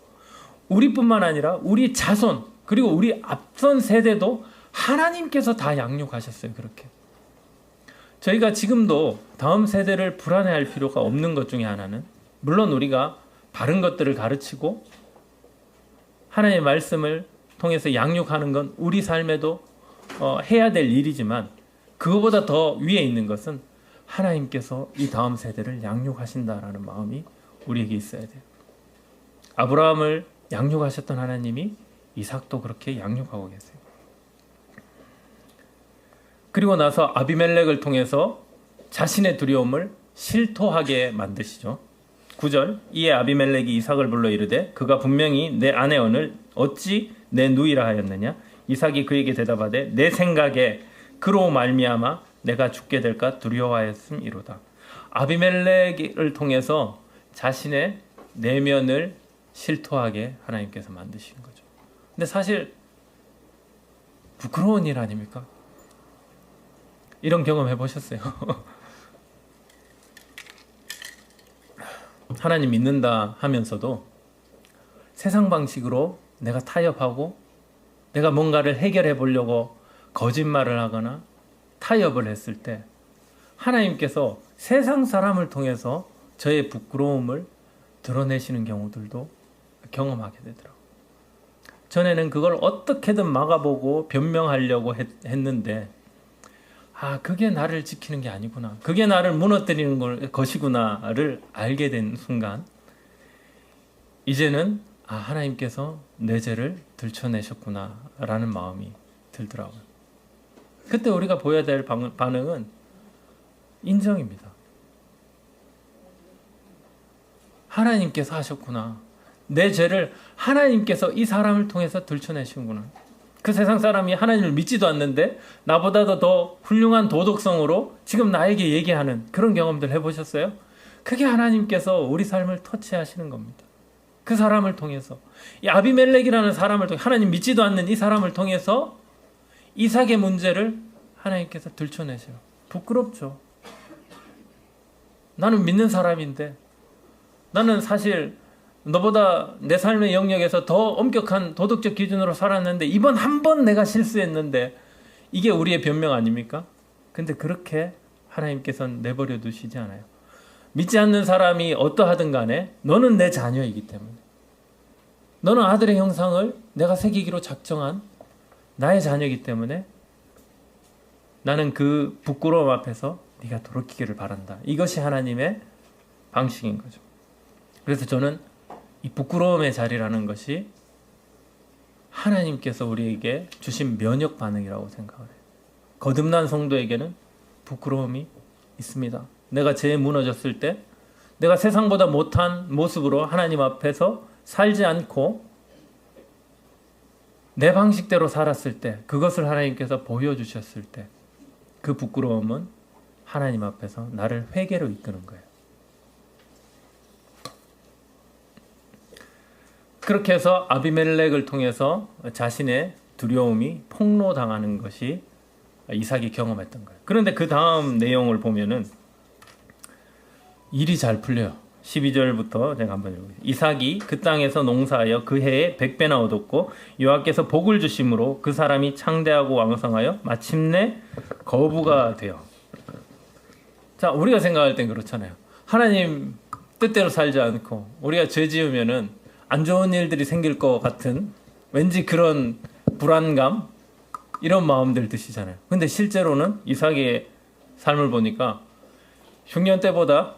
우리뿐만 아니라 우리 자손 그리고 우리 앞선 세대도 하나님께서 다 양육하셨어요. 그렇게. 저희가 지금도 다음 세대를 불안해할 필요가 없는 것 중에 하나는 물론 우리가 바른 것들을 가르치고 하나님의 말씀을 통해서 양육하는 건 우리 삶에도 해야 될 일이지만 그거보다 더 위에 있는 것은 하나님께서 이 다음 세대를 양육하신다라는 마음이 우리에게 있어야 돼요. 아브라함을 양육하셨던 하나님이 이삭도 그렇게 양육하고 계세요. 그리고 나서 아비멜렉을 통해서 자신의 두려움을 실토하게 만드시죠. 9절 이에 아비멜렉이 이삭을 불러 이르되 그가 분명히 내 아내언을 어찌 내 누이라 하였느냐. 이삭이 그에게 대답하되 내 생각에 그로 말미암아 내가 죽게 될까 두려워하였음이로다. 아비멜렉을 통해서 자신의 내면을 실토하게 하나님께서 만드신 거죠. 근데 사실 부끄러운 일 아닙니까? 이런 경험 해보셨어요? 하나님 믿는다 하면서도 세상 방식으로 내가 타협하고 내가 뭔가를 해결해 보려고 거짓말을 하거나 타협을 했을 때 하나님께서 세상 사람을 통해서 저의 부끄러움을 드러내시는 경우들도 경험하게 되더라고요. 전에는 그걸 어떻게든 막아보고 변명하려고 했는데 그게 나를 지키는 게 아니구나. 그게 나를 무너뜨리는 것이구나를 알게 된 순간 이제는 하나님께서 내 죄를 들춰내셨구나라는 마음이 들더라고요. 그때 우리가 보여야 될 반응은 인정입니다. 하나님께서 하셨구나. 내 죄를 하나님께서 이 사람을 통해서 들춰내시는구나. 그 세상 사람이 하나님을 믿지도 않는데 나보다도 더 훌륭한 도덕성으로 지금 나에게 얘기하는 그런 경험들 해보셨어요? 그게 하나님께서 우리 삶을 터치하시는 겁니다. 그 사람을 통해서 이 아비멜렉이라는 사람을 통해 하나님 믿지도 않는 이 사람을 통해서 이삭의 문제를 하나님께서 들춰내세요. 부끄럽죠. 나는 믿는 사람인데 나는 사실 너보다 내 삶의 영역에서 더 엄격한 도덕적 기준으로 살았는데 이번 한 번 내가 실수했는데 이게 우리의 변명 아닙니까? 근데 그렇게 하나님께서는 내버려 두시지 않아요. 믿지 않는 사람이 어떠하든 간에 너는 내 자녀이기 때문에 너는 아들의 형상을 내가 새기기로 작정한 나의 자녀이기 때문에 나는 그 부끄러움 앞에서 네가 돌이키기를 바란다. 이것이 하나님의 방식인 거죠. 그래서 저는 이 부끄러움의 자리라는 것이 하나님께서 우리에게 주신 면역 반응이라고 생각을 해요. 거듭난 성도에게는 부끄러움이 있습니다. 내가 죄에 무너졌을 때 내가 세상보다 못한 모습으로 하나님 앞에서 살지 않고 내 방식대로 살았을 때 그것을 하나님께서 보여주셨을 때 그 부끄러움은 하나님 앞에서 나를 회개로 이끄는 거예요. 그렇게 해서 아비멜렉을 통해서 자신의 두려움이 폭로당하는 것이 이삭이 경험했던 거예요. 그런데 그 다음 내용을 보면은 일이 잘 풀려요. 12절부터 제가 한번 읽어볼게요. 이삭이 그 땅에서 농사하여 그 해에 100배나 얻었고 여호와께서 복을 주심으로 그 사람이 창대하고 왕성하여 마침내 거부가 되어. 자, 우리가 생각할 땐 그렇잖아요. 하나님 뜻대로 살지 않고 우리가 죄 지으면은 안 좋은 일들이 생길 것 같은 왠지 그런 불안감 이런 마음들 드시잖아요. 근데 실제로는 이삭의 삶을 보니까 흉년 때보다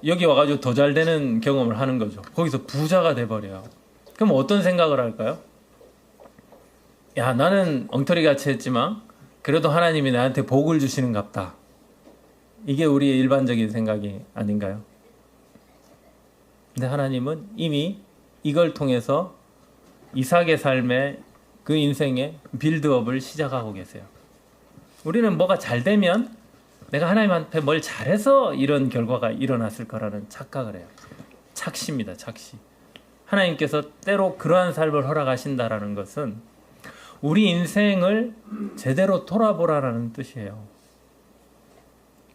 여기 와가지고 더 잘 되는 경험을 하는 거죠. 거기서 부자가 돼버려요. 그럼 어떤 생각을 할까요? 야, 나는 엉터리같이 했지만 그래도 하나님이 나한테 복을 주시는갑다. 이게 우리의 일반적인 생각이 아닌가요? 근데 하나님은 이미 이걸 통해서 이삭의 삶에 그 인생의 빌드업을 시작하고 계세요. 우리는 뭐가 잘 되면 내가 하나님한테 뭘 잘해서 이런 결과가 일어났을 거라는 착각을 해요. 착시입니다. 착시. 하나님께서 때로 그러한 삶을 허락하신다라는 것은 우리 인생을 제대로 돌아보라는 뜻이에요.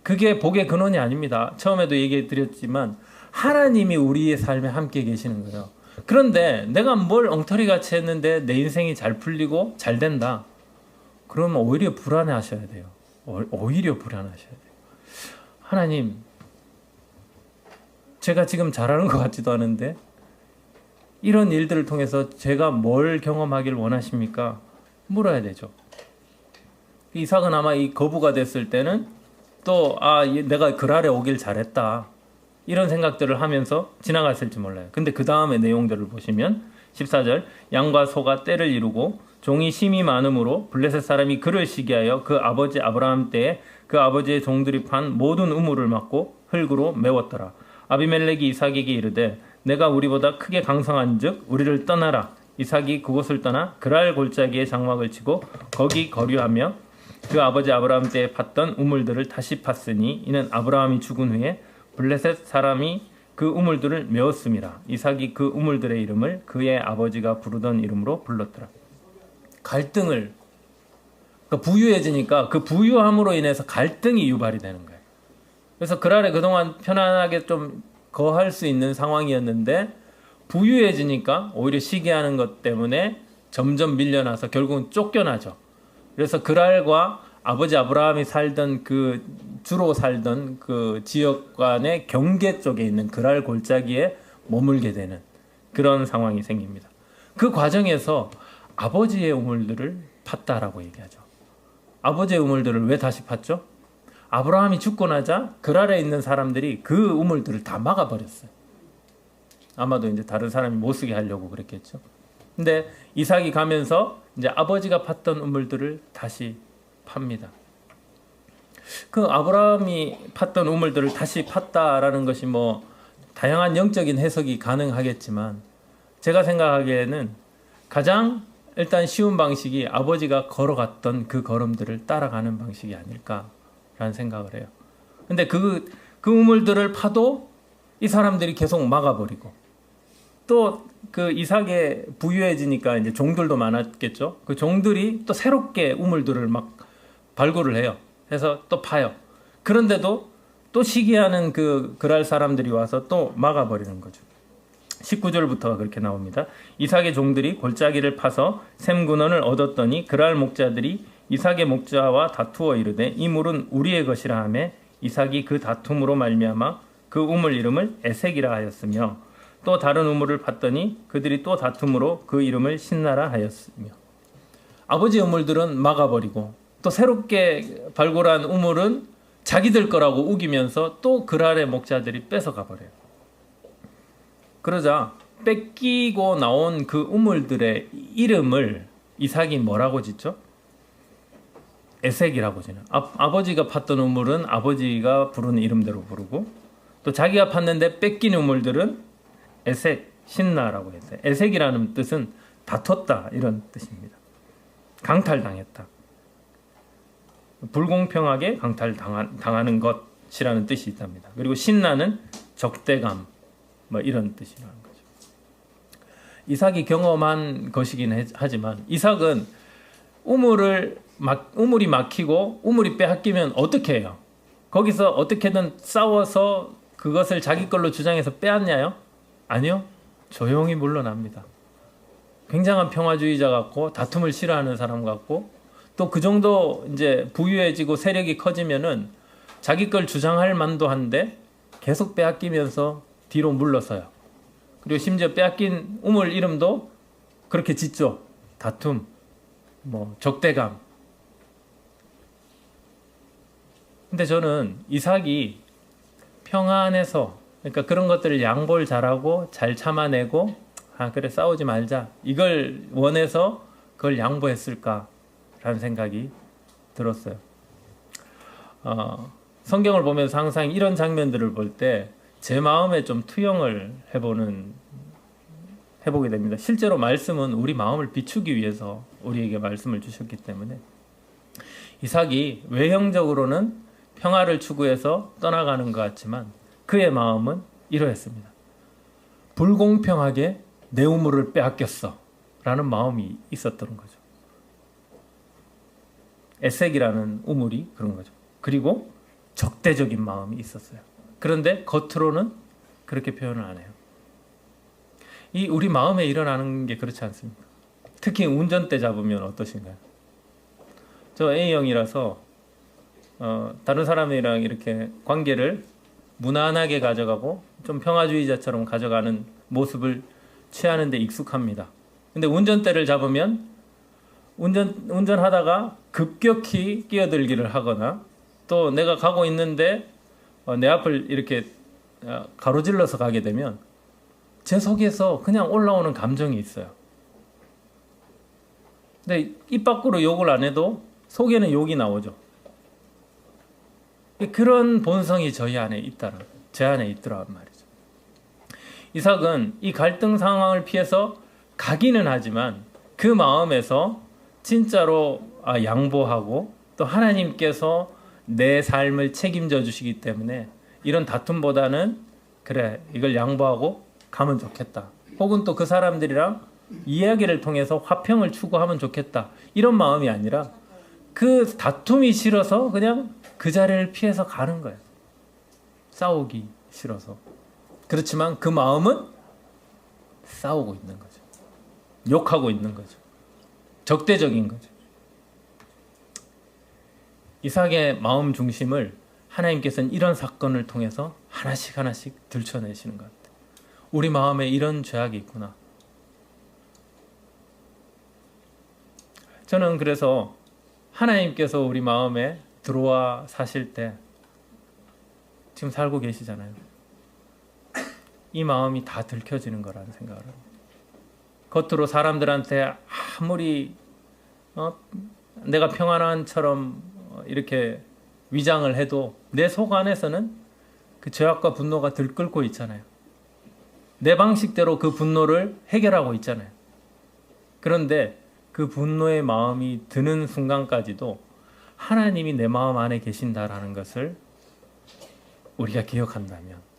그게 복의 근원이 아닙니다. 처음에도 얘기해 드렸지만 하나님이 우리의 삶에 함께 계시는 거예요. 그런데 내가 뭘 엉터리같이 했는데 내 인생이 잘 풀리고 잘 된다. 그러면 오히려 불안해 하셔야 돼요. 오히려 불안하셔야 돼요. 하나님, 제가 지금 잘하는 것 같지도 않은데 이런 일들을 통해서 제가 뭘 경험하길 원하십니까? 물어야 되죠. 이삭은 아마 이 거부가 됐을 때는 또 내가 그 아래 오길 잘했다 이런 생각들을 하면서 지나갔을지 몰라요. 근데 그 다음의 내용들을 보시면 14절 양과 소가 때를 이루고 종이 심이 많음으로 블레셋 사람이 그를 시기하여 그 아버지 아브라함 때에 그 아버지의 종들이 판 모든 우물을 막고 흙으로 메웠더라. 아비멜렉이 이삭에게 이르되 내가 우리보다 크게 강성한즉 우리를 떠나라. 이삭이 그곳을 떠나 그랄 골짜기에 장막을 치고 거기 거류하며 그 아버지 아브라함 때에 팠던 우물들을 다시 팠으니 이는 아브라함이 죽은 후에 블레셋 사람이 그 우물들을 메웠음이라. 이삭이 그 우물들의 이름을 그의 아버지가 부르던 이름으로 불렀더라. 갈등을 부유해지니까 그 부유함으로 인해서 갈등이 유발이 되는 거예요. 그래서 그랄에 그동안 편안하게 좀 거할 수 있는 상황이었는데 부유해지니까 오히려 시기하는 것 때문에 점점 밀려나서 결국은 쫓겨나죠. 그래서 그랄과 아버지 아브라함이 살던 주로 살던 그 지역간의 경계 쪽에 있는 그랄 골짜기에 머물게 되는 그런 상황이 생깁니다. 그 과정에서 아버지의 우물들을 팠다라고 얘기하죠. 아버지의 우물들을 왜 다시 팠죠? 아브라함이 죽고 나자 그랄에 있는 사람들이 그 우물들을 다 막아버렸어요. 아마도 이제 다른 사람이 못 쓰게 하려고 그랬겠죠. 근데 이삭이 가면서 이제 아버지가 팠던 우물들을 다시 팝니다. 그 아브라함이 팠던 우물들을 다시 팠다라는 것이 뭐 다양한 영적인 해석이 가능하겠지만 제가 생각하기에는 가장 일단 쉬운 방식이 아버지가 걸어갔던 그 걸음들을 따라가는 방식이 아닐까라는 생각을 해요. 근데 그 우물들을 파도 이 사람들이 계속 막아버리고 또 그 이삭에 부유해지니까 이제 종들도 많았겠죠. 그 종들이 또 새롭게 우물들을 막 발굴을 해요. 해서 또 파요. 그런데도 또 시기하는 그랄 사람들이 와서 또 막아버리는 거죠. 19절부터가 그렇게 나옵니다. 이삭의 종들이 골짜기를 파서 샘 근원을 얻었더니 그랄 목자들이 이삭의 목자와 다투어 이르되 이 물은 우리의 것이라 하매 이삭이 그 다툼으로 말미암아 그 우물 이름을 에색이라 하였으며 또 다른 우물을 팠더니 그들이 또 다툼으로 그 이름을 신나라 하였으며 아버지의 우물들은 막아버리고 또 새롭게 발굴한 우물은 자기들 거라고 우기면서 또 그랄의 목자들이 뺏어가 버려요. 그러자 뺏기고 나온 그 우물들의 이름을 이삭이 뭐라고 짓죠? 에색이라고 지는. 아버지가 팠던 우물은 아버지가 부르는 이름대로 부르고 또 자기가 팠는데 뺏긴 우물들은 에색, 신나라고 했어요. 에색이라는 뜻은 다퉜다 이런 뜻입니다. 강탈당했다. 불공평하게 강탈당하는 것이라는 뜻이 있답니다. 그리고 신나는 적대감 뭐 이런 뜻이라는 거죠. 이삭이 경험한 것이긴 하지만 이삭은 우물이 막히고 우물이 빼앗기면 어떻게 해요? 거기서 어떻게든 싸워서 그것을 자기 걸로 주장해서 빼앗냐요? 아니요. 조용히 물러납니다. 굉장한 평화주의자 같고 다툼을 싫어하는 사람 같고 또 그 정도 이제 부유해지고 세력이 커지면은 자기 걸 주장할 만도 한데 계속 빼앗기면서 뒤로 물러서요. 그리고 심지어 빼앗긴 우물 이름도 그렇게 짓죠. 다툼, 뭐 적대감. 근데 저는 이삭이 평안해서 그러니까 그런 것들을 양보를 잘하고 잘 참아내고 그래 싸우지 말자 이걸 원해서 그걸 양보했을까라는 생각이 들었어요. 성경을 보면서 항상 이런 장면들을 볼 때 제 마음에 좀 투영을 해보게 됩니다. 실제로 말씀은 우리 마음을 비추기 위해서 우리에게 말씀을 주셨기 때문에 이삭이 외형적으로는 평화를 추구해서 떠나가는 것 같지만 그의 마음은 이러했습니다. 불공평하게 내 우물을 빼앗겼어 라는 마음이 있었던 거죠. 에색이라는 우물이 그런 거죠. 그리고 적대적인 마음이 있었어요. 그런데 겉으로는 그렇게 표현을 안 해요. 이 우리 마음에 일어나는 게 그렇지 않습니까? 특히 운전대 잡으면 어떠신가요? 저 A형이라서 다른 사람이랑 이렇게 관계를 무난하게 가져가고 좀 평화주의자처럼 가져가는 모습을 취하는 데 익숙합니다. 근데 운전대를 잡으면 운전하다가 급격히 끼어들기를 하거나 또 내가 가고 있는데 내 앞을 이렇게 가로질러서 가게 되면 제 속에서 그냥 올라오는 감정이 있어요. 근데 입 밖으로 욕을 안 해도 속에는 욕이 나오죠. 그런 본성이 제 안에 있더란 말이죠. 이삭은 이 갈등 상황을 피해서 가기는 하지만 그 마음에서 진짜로 양보하고 또 하나님께서 내 삶을 책임져 주시기 때문에 이런 다툼보다는 그래 이걸 양보하고 가면 좋겠다. 혹은 또 그 사람들이랑 이야기를 통해서 화평을 추구하면 좋겠다. 이런 마음이 아니라 그 다툼이 싫어서 그냥 그 자리를 피해서 가는 거예요. 싸우기 싫어서. 그렇지만 그 마음은 싸우고 있는 거죠. 욕하고 있는 거죠. 적대적인 거죠. 이삭의 마음 중심을 하나님께서는 이런 사건을 통해서 하나씩 하나씩 들춰내시는 것 같아요. 우리 마음에 이런 죄악이 있구나. 저는 그래서 하나님께서 우리 마음에 들어와 사실 때 지금 살고 계시잖아요. 이 마음이 다 들켜지는 거라는 생각을 합니다. 겉으로 사람들한테 아무리 내가 평안한처럼 이렇게 위장을 해도 내 속 안에서는 그 죄악과 분노가 들끓고 있잖아요. 내 방식대로 그 분노를 해결하고 있잖아요. 그런데 그 분노의 마음이 드는 순간까지도 하나님이 내 마음 안에 계신다라는 것을 우리가 기억한다면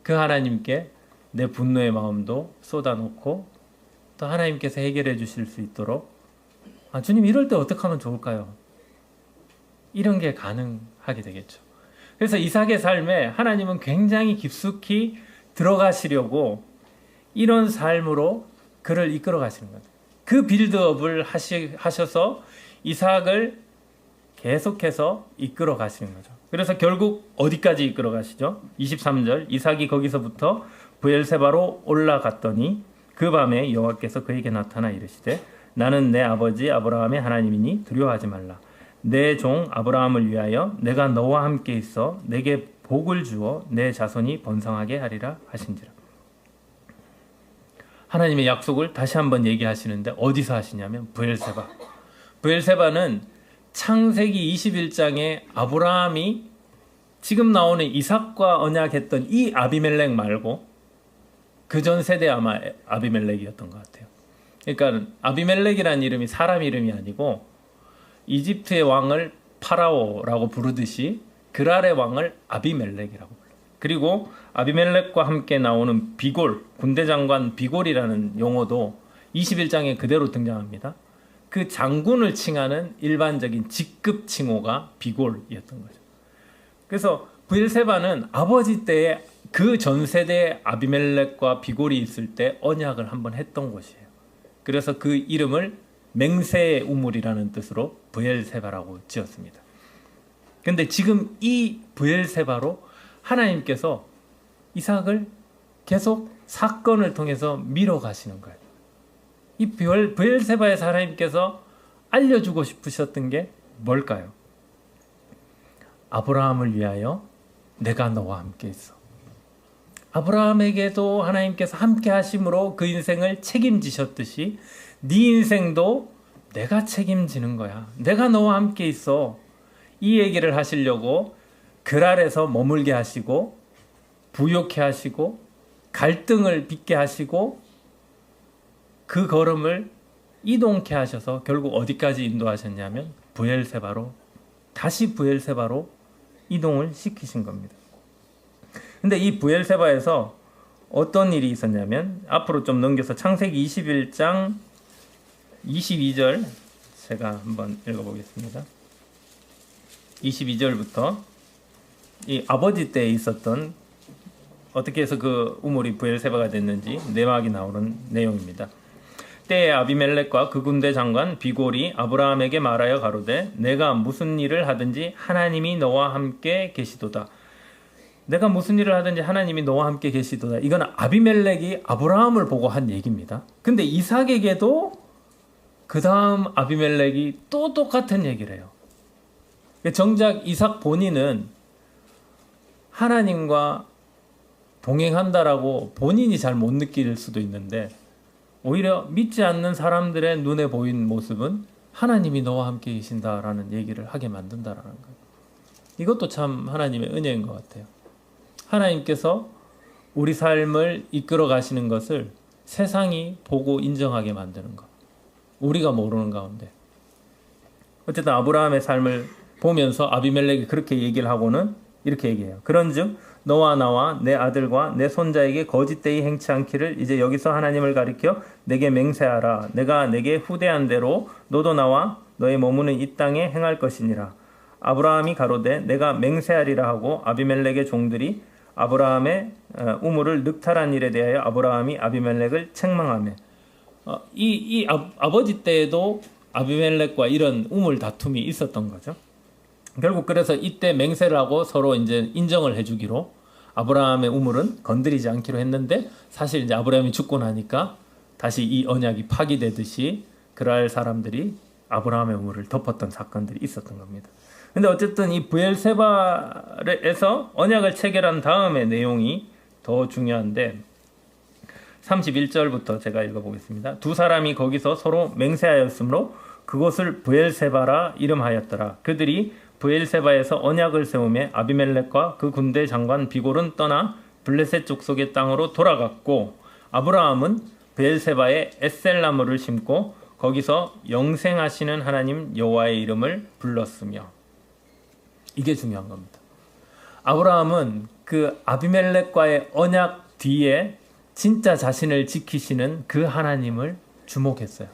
그 하나님께 내 분노의 마음도 쏟아놓고 또 하나님께서 해결해 주실 수 있도록 주님 이럴 때 어떻게 하면 좋을까요? 이런 게 가능하게 되겠죠. 그래서 이삭의 삶에 하나님은 굉장히 깊숙이 들어가시려고 이런 삶으로 그를 이끌어 가시는 거예요. 그 빌드업을 하셔서 이삭을 계속해서 이끌어 가시는 거죠. 그래서 결국 어디까지 이끌어 가시죠? 23절 이삭이 거기서부터 브엘세바로 올라갔더니 그 밤에 여호와께서 그에게 나타나 이르시되 나는 내 아버지 아브라함의 하나님이니 두려워하지 말라. 내 종 아브라함을 위하여 내가 너와 함께 있어 내게 복을 주어 내 자손이 번성하게 하리라 하신지라. 하나님의 약속을 다시 한번 얘기하시는데 어디서 하시냐면 브엘세바. 브엘세바는 창세기 21장에 아브라함이 지금 나오는 이삭과 언약했던 이 아비멜렉 말고 그 전 세대 아마 아비멜렉이었던 것 같아요. 그러니까 아비멜렉이라는 이름이 사람 이름이 아니고 이집트의 왕을 파라오라고 부르듯이 그랄의 왕을 아비멜렉이라고 불러요. 그리고 아비멜렉과 함께 나오는 비골, 군대 장관 비골이라는 용어도 21장에 그대로 등장합니다. 그 장군을 칭하는 일반적인 직급 칭호가 비골이었던 거죠. 그래서 브엘세바는 아버지 때에 그 전 세대의 아비멜렉과 비골이 있을 때 언약을 한번 했던 곳이에요. 그래서 그 이름을 맹세의 우물이라는 뜻으로 브엘세바라고 지었습니다. 그런데 지금 이 브엘세바로 하나님께서 이삭을 계속 사건을 통해서 밀어가시는 거예요. 이 브엘세바에서 하나님께서 알려주고 싶으셨던 게 뭘까요? 아브라함을 위하여 내가 너와 함께 있어. 아브라함에게도 하나님께서 함께 하심으로 그 인생을 책임지셨듯이 네 인생도 내가 책임지는 거야. 내가 너와 함께 있어. 이 얘기를 하시려고 그랄에서 머물게 하시고 부욕해 하시고 갈등을 빚게 하시고 그 걸음을 이동케 하셔서 결국 어디까지 인도하셨냐면 다시 브엘세바로 이동을 시키신 겁니다. 근데 이 브엘세바에서 어떤 일이 있었냐면 앞으로 좀 넘겨서 창세기 21장 22절 제가 한번 읽어보겠습니다. 22절부터 이 아버지 때에 있었던 어떻게 해서 그 우물이 브엘세바가 됐는지 내막이 나오는 내용입니다. 때에 아비멜렉과 그 군대 장관 비골이 아브라함에게 말하여 가로되 내가 무슨 일을 하든지 하나님이 너와 함께 계시도다. 내가 무슨 일을 하든지 하나님이 너와 함께 계시도다. 이건 아비멜렉이 아브라함을 보고 한 얘기입니다. 근데 이삭에게도 그 다음 아비멜렉이 또 똑같은 얘기를 해요. 정작 이삭 본인은 하나님과 동행한다라고 본인이 잘 못 느낄 수도 있는데 오히려 믿지 않는 사람들의 눈에 보인 모습은 하나님이 너와 함께 계신다라는 얘기를 하게 만든다라는 거예요. 이것도 참 하나님의 은혜인 것 같아요. 하나님께서 우리 삶을 이끌어 가시는 것을 세상이 보고 인정하게 만드는 것. 우리가 모르는 가운데. 어쨌든 아브라함의 삶을 보면서 아비멜렉이 그렇게 얘기를 하고는 이렇게 얘기해요. 그런즉 너와 나와 내 아들과 내 손자에게 거짓되이 행치 않기를 이제 여기서 하나님을 가리켜 내게 맹세하라. 내가 내게 후대한 대로 너도 나와 너의 머무는 이 땅에 행할 것이니라. 아브라함이 가로되 내가 맹세하리라 하고 아비멜렉의 종들이 아브라함의 우물을 늑탈한 일에 대하여 아브라함이 아비멜렉을 책망하며 아버지 때에도 아비멜렉과 이런 우물 다툼이 있었던 거죠. 결국 그래서 이때 맹세를 하고 서로 이제 인정을 해주기로 아브라함의 우물은 건드리지 않기로 했는데 사실 이제 아브라함이 죽고 나니까 다시 이 언약이 파기되듯이 그랄 사람들이 아브라함의 우물을 덮었던 사건들이 있었던 겁니다. 근데 어쨌든 이 브엘세바에서 언약을 체결한 다음의 내용이 더 중요한데 31절부터 제가 읽어보겠습니다. 두 사람이 거기서 서로 맹세하였으므로 그곳을 브엘세바라 이름하였더라. 그들이 브엘세바에서 언약을 세우며 아비멜렉과 그 군대 장관 비골은 떠나 블레셋 족속의 땅으로 돌아갔고 아브라함은 브엘세바에 에셀나무를 심고 거기서 영생하시는 하나님 여호와의 이름을 불렀으며 이게 중요한 겁니다. 아브라함은 그 아비멜렉과의 언약 뒤에 진짜 자신을 지키시는 그 하나님을 주목했어요.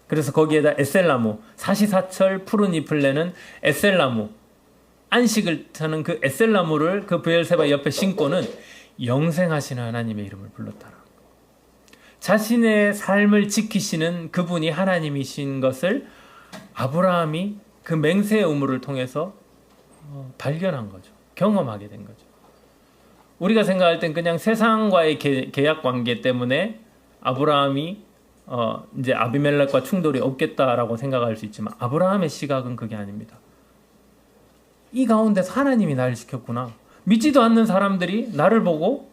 그래서 거기에다 에셀나무, 사시사철 푸른 잎을 내는 에셀나무, 안식을 타는 그 에셀나무를 그 브엘세바 옆에 심고는 영생하시는 하나님의 이름을 불렀더라. 자신의 삶을 지키시는 그분이 하나님이신 것을 아브라함이 그 맹세의 우물을 통해서 발견한 거죠. 경험하게 된 거죠. 우리가 생각할 땐 그냥 세상과의 계약 관계 때문에 아브라함이 이제 아비멜렉과 충돌이 없겠다라고 생각할 수 있지만 아브라함의 시각은 그게 아닙니다. 이 가운데서 하나님이 나를 지켰구나. 믿지도 않는 사람들이 나를 보고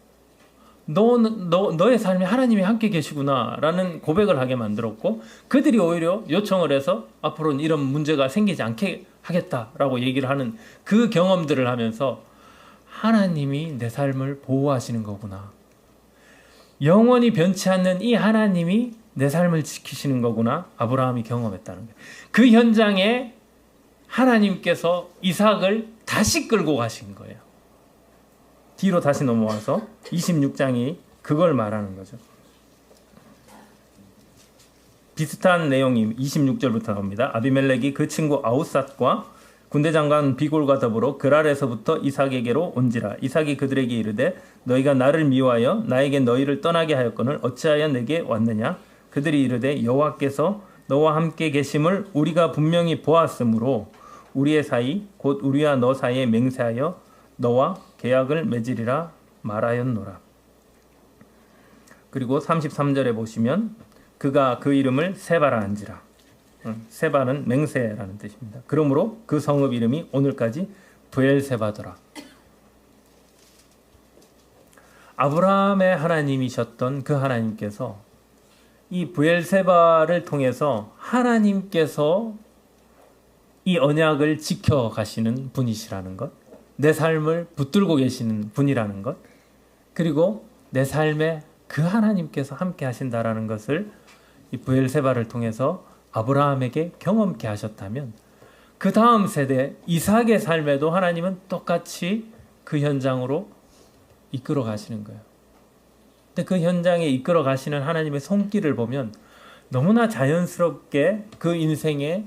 너의 삶에 하나님이 함께 계시구나 라는 고백을 하게 만들었고 그들이 오히려 요청을 해서 앞으로는 이런 문제가 생기지 않게 하겠다라고 얘기를 하는 그 경험들을 하면서 하나님이 내 삶을 보호하시는 거구나. 영원히 변치 않는 이 하나님이 내 삶을 지키시는 거구나. 아브라함이 경험했다는 거예요. 그 현장에 하나님께서 이삭을 다시 끌고 가신 거예요. 뒤로 다시 넘어와서 26장이 그걸 말하는 거죠. 비슷한 내용이 26절부터 나옵니다. 아비멜렉이 그 친구 아우삿과 군대 장관 비골과 더불어 그랄에서부터 이삭에게로 온지라. 이삭이 그들에게 이르되 너희가 나를 미워하여 나에게 너희를 떠나게 하였거늘 어찌하여 내게 왔느냐. 그들이 이르되 여호와께서 너와 함께 계심을 우리가 분명히 보았으므로 우리의 사이 곧 우리와 너 사이에 맹세하여 너와 계약을 맺으리라 말하였노라. 그리고 33절에 보시면 그가 그 이름을 세바라 한지라. 세바는 맹세라는 뜻입니다. 그러므로 그 성읍 이름이 오늘까지 브엘세바더라. 아브라함의 하나님이셨던 그 하나님께서 이 브엘세바를 통해서 하나님께서 이 언약을 지켜가시는 분이시라는 것, 내 삶을 붙들고 계시는 분이라는 것, 그리고 내 삶에 그 하나님께서 함께 하신다라는 것을 이 브엘세바를 통해서 아브라함에게 경험케 하셨다면 그 다음 세대 이삭의 삶에도 하나님은 똑같이 그 현장으로 이끌어 가시는 거예요. 근데 그 현장에 이끌어 가시는 하나님의 손길을 보면 너무나 자연스럽게 그 인생에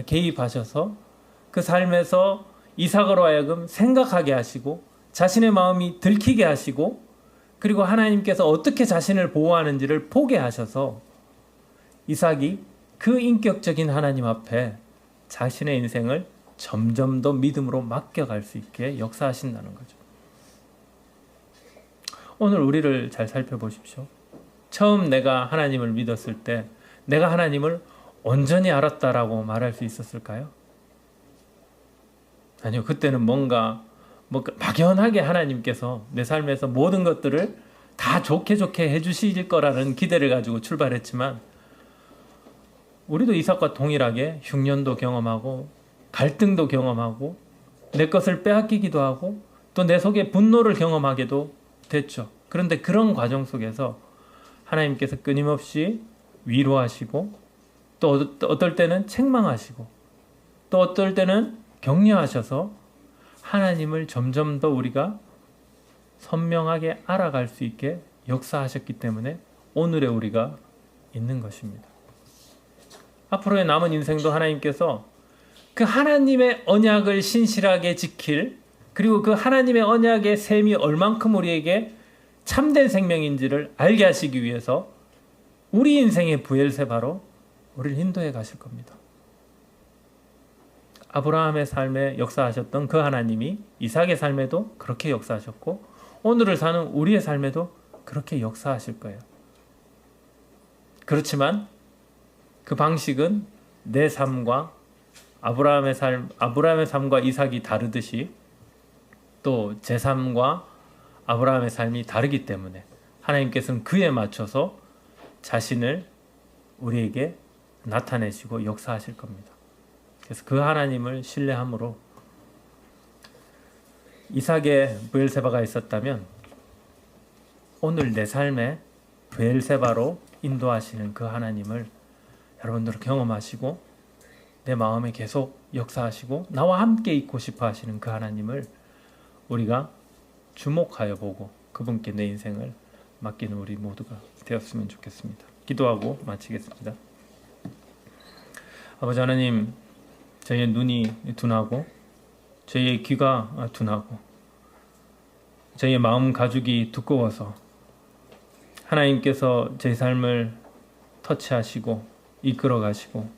개입하셔서 그 삶에서 이삭으로 하여금 생각하게 하시고 자신의 마음이 들키게 하시고 그리고 하나님께서 어떻게 자신을 보호하는지를 보게 하셔서 이삭이 그 인격적인 하나님 앞에 자신의 인생을 점점 더 믿음으로 맡겨갈 수 있게 역사하신다는 거죠. 오늘 우리를 잘 살펴보십시오. 처음 내가 하나님을 믿었을 때 내가 하나님을 온전히 알았다라고 말할 수 있었을까요? 아니요. 그때는 뭔가 막연하게 하나님께서 내 삶에서 모든 것들을 다 좋게 해주실 거라는 기대를 가지고 출발했지만 우리도 이삭과 동일하게 흉년도 경험하고 갈등도 경험하고 내 것을 빼앗기기도 하고 또 내 속에 분노를 경험하게도 됐죠. 그런데 그런 과정 속에서 하나님께서 끊임없이 위로하시고 또 어떨 때는 책망하시고 또 어떨 때는 격려하셔서 하나님을 점점 더 우리가 선명하게 알아갈 수 있게 역사하셨기 때문에 오늘의 우리가 있는 것입니다. 앞으로의 남은 인생도 하나님께서 그 하나님의 언약을 신실하게 지킬 그 그리고 그 하나님의 언약의 셈이 얼만큼 우리에게 참된 생명인지를 알게 하시기 위해서 우리 인생의 브엘세바로 우리를 인도해 가실 겁니다. 아브라함의 삶에 역사하셨던 그 하나님이 이삭의 삶에도 그렇게 역사하셨고 오늘을 사는 우리의 삶에도 그렇게 역사하실 거예요. 그렇지만 그 방식은 내 삶과 아브라함의 삶과 이삭이 다르듯이 또 제 삶과 아브라함의 삶이 다르기 때문에 하나님께서는 그에 맞춰서 자신을 우리에게 나타내시고 역사하실 겁니다. 그래서 그 하나님을 신뢰함으로 이삭의 브엘세바가 있었다면 오늘 내 삶에 브엘세바로 인도하시는 그 하나님을 여러분들 경험하시고 내 마음에 계속 역사하시고 나와 함께 있고 싶어 하시는 그 하나님을 우리가 주목하여 보고 그분께 내 인생을 맡기는 우리 모두가 되었으면 좋겠습니다. 기도하고 마치겠습니다. 아버지 하나님, 저희의 눈이 둔하고 저희의 귀가 둔하고 저희의 마음 가죽이 두꺼워서 하나님께서 저희 삶을 터치하시고 이끌어 가시고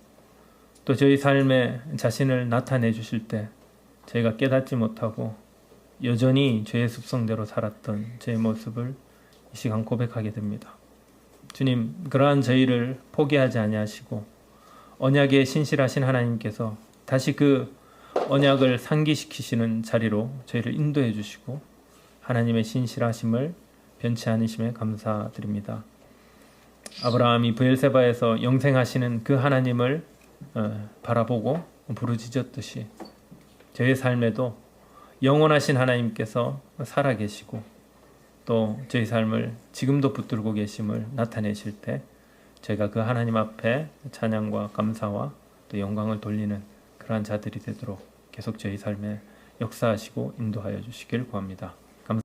또 저희 삶에 자신을 나타내 주실 때 저희가 깨닫지 못하고 여전히 죄의 습성대로 살았던 저의 모습을 이 시간 고백하게 됩니다. 주님, 그러한 저희를 포기하지 아니하시고 언약에 신실하신 하나님께서 다시 그 언약을 상기시키시는 자리로 저희를 인도해 주시고 하나님의 신실하심을 변치 않으심에 감사드립니다. 아브라함이 브엘세바에서 영생하시는 그 하나님을 바라보고 부르짖었듯이 저의 삶에도 영원하신 하나님께서 살아계시고 또 저희 삶을 지금도 붙들고 계심을 나타내실 때 저희가 그 하나님 앞에 찬양과 감사와 또 영광을 돌리는 그러한 자들이 되도록 계속 저희 삶에 역사하시고 인도하여 주시길 구합니다.